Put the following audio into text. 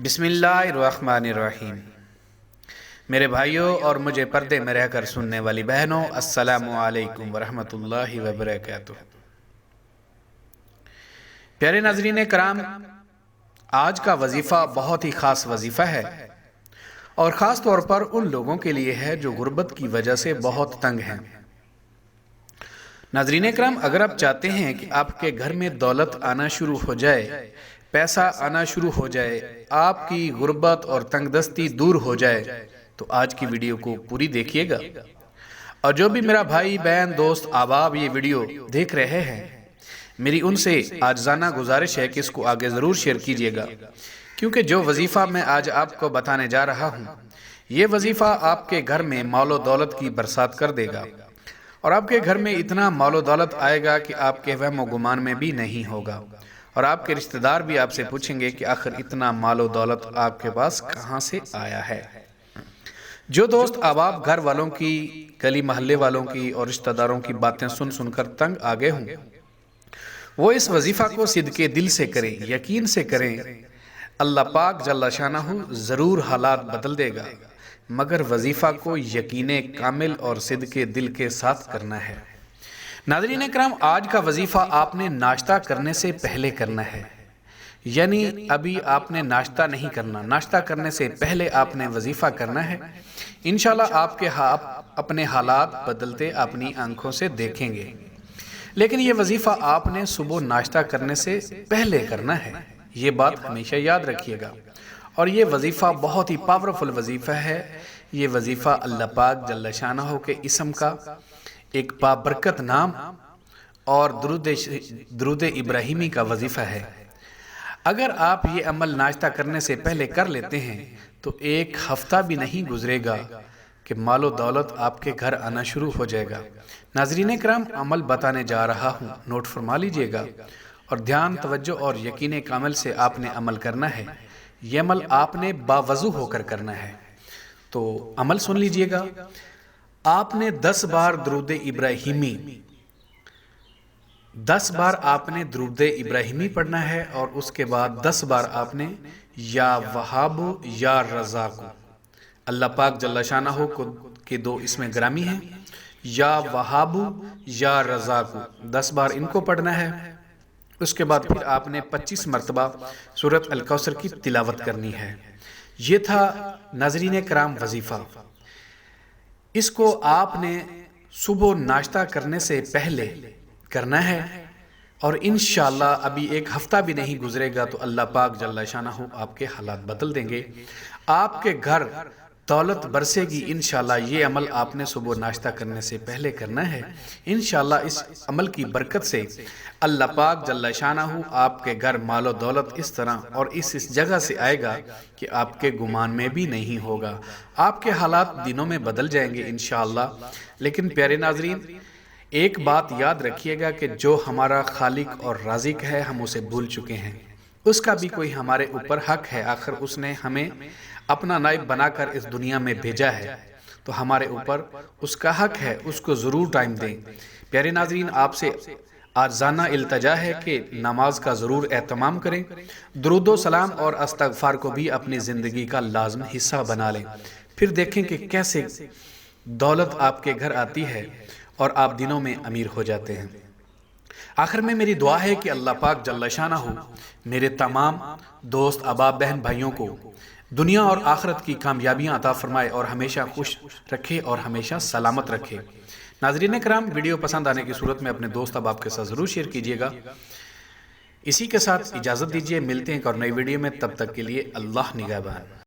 بسم اللہ الرحمن الرحیم۔ میرے بھائیوں اور مجھے پردے میں رہ کر سننے والی بہنوں، السلام علیکم ورحمۃ اللہ وبرکاتہ۔ پیارے ناظرین کرام، آج کا وظیفہ بہت ہی خاص وظیفہ ہے اور خاص طور پر ان لوگوں کے لیے ہے جو غربت کی وجہ سے بہت تنگ ہیں۔ ناظرین کرام، اگر آپ چاہتے ہیں کہ آپ کے گھر میں دولت آنا شروع ہو جائے، پیسہ آنا شروع ہو جائے، آپ کی غربت اور تنگ دستی دور ہو جائے، تو آج کی ویڈیو کو پوری دیکھیے گا۔ اور جو بھی میرا بھائی بہن دوست احباب یہ ویڈیو دیکھ رہے ہیں، میری ان سے عاجزانہ گزارش ہے کہ اس کو آگے ضرور شیئر کیجیے گا، کیونکہ جو وظیفہ میں آج آپ کو بتانے جا رہا ہوں، یہ وظیفہ آپ کے گھر میں مال و دولت کی برسات کر دے گا، اور آپ کے گھر میں اتنا مال و دولت آئے گا کہ آپ کے وہم و گمان میں بھی نہیں ہوگا، اور آپ کے رشتہ دار بھی آپ سے پوچھیں گے کہ آخر اتنا مال و دولت آپ کے پاس کہاں سے آیا ہے۔ جو دوست احباب گھر والوں کی، گلی محلے والوں کی اور رشتہ داروں کی باتیں سن سن کر تنگ آگئے ہوں، وہ اس وظیفہ کو صدقے دل سے کریں، یقین سے کریں، اللہ پاک جل شانہ ضرور حالات بدل دے گا، مگر وظیفہ کو یقین کامل اور صدقے دل کے ساتھ کرنا ہے۔ ناظرین کرام، آج کا وظیفہ آپ نے ناشتہ کرنے سے پہلے کرنا ہے، یعنی ابھی آپ نے ناشتہ نہیں کرنا، ناشتہ کرنے سے پہلے آپ نے وظیفہ کرنا ہے۔ انشاءاللہ آپ کے اپنے حالات بدلتے اپنی آنکھوں سے دیکھیں گے، لیکن یہ وظیفہ آپ نے صبح ناشتہ کرنے سے پہلے کرنا ہے، یہ بات ہمیشہ یاد رکھیے گا۔ اور یہ وظیفہ بہت ہی پاورفل وظیفہ ہے، یہ وظیفہ اللہ پاک جل شانہ کے اسم کا ایک بابرکت نام اور درود ابراہیمی کا وظیفہ ہے۔ اگر آپ یہ عمل ناشتہ کرنے سے پہلے کر لیتے ہیں تو ایک ہفتہ بھی نہیں گزرے گا کہ مال و دولت آپ کے گھر آنا شروع ہو جائے گا۔ ناظرین کرام، عمل بتانے جا رہا ہوں، نوٹ فرما لیجئے گا اور دھیان، توجہ اور یقین کامل سے آپ نے عمل کرنا ہے۔ یہ عمل آپ نے باوضو ہو کر کرنا ہے، تو عمل سن لیجئے گا۔ آپ نے 10 بار درود ابراہیمی 10 بار آپ نے درود ابراہیمی پڑھنا ہے، اور اس کے بعد 10 بار آپ نے یا وہاب یا رزاق، اللہ پاک جل شانہ کے 2 اسم گرامی ہیں، یا وہاب یا رزاق، 10 بار ان کو پڑھنا ہے۔ اس کے بعد پھر آپ نے 25 مرتبہ سورۃ الکوثر کی تلاوت کرنی ہے۔ یہ تھا ناظرین کرام وظیفہ۔ اس کو آپ نے صبح ناشتہ کرنے سے پہلے کرنا ہے، اور انشاءاللہ ابھی ایک ہفتہ بھی نہیں گزرے گا تو اللہ پاک جل شانہ آپ کے حالات بدل دیں گے، آپ کے گھر دولت برسے گی۔ انشاءاللہ یہ عمل آپ نے صبح ناشتہ کرنے سے پہلے کرنا ہے۔ انشاءاللہ اس عمل کی برکت سے اللہ پاک جل شانہ آپ کے گھر مال و دولت اس طرح اور اس جگہ سے آئے گا کہ آپ کے گمان میں بھی نہیں ہوگا، آپ کے حالات دنوں میں بدل جائیں گے انشاءاللہ۔ لیکن پیارے ناظرین، ایک بات یاد رکھیے گا کہ جو ہمارا خالق اور رازق ہے، ہم اسے بھول چکے ہیں، اس کا بھی کوئی ہمارے اوپر حق ہے۔ آخر اس نے ہمیں اپنا نائب بنا کر اس دنیا میں بھیجا ہے، تو ہمارے اوپر اس کا حق ہے، اس کو ضرور ٹائم دیں۔ پیارے ناظرین، آپ سے عاجزانہ التجا ہے کہ نماز کا ضرور اہتمام کریں، درود و سلام اور استغفار کو بھی اپنی زندگی کا لازم حصہ بنا لیں، پھر دیکھیں کہ کیسے دولت آپ کے گھر آتی ہے اور آپ دنوں میں امیر ہو جاتے ہیں۔ آخر میں میری دعا ہے کہ اللہ پاک جل شانہ میرے تمام دوست احباب بہن بھائیوں کو دنیا اور آخرت کی کامیابیاں عطا فرمائے اور ہمیشہ خوش رکھے اور ہمیشہ سلامت رکھے۔ ناظرین کرام، ویڈیو پسند آنے کی صورت میں اپنے دوست احباب کے ساتھ ضرور شیئر کیجیے گا۔ اسی کے ساتھ اجازت دیجیے، ملتے ہیں ایک اور نئی ویڈیو میں، تب تک کے لیے اللہ نگہبان۔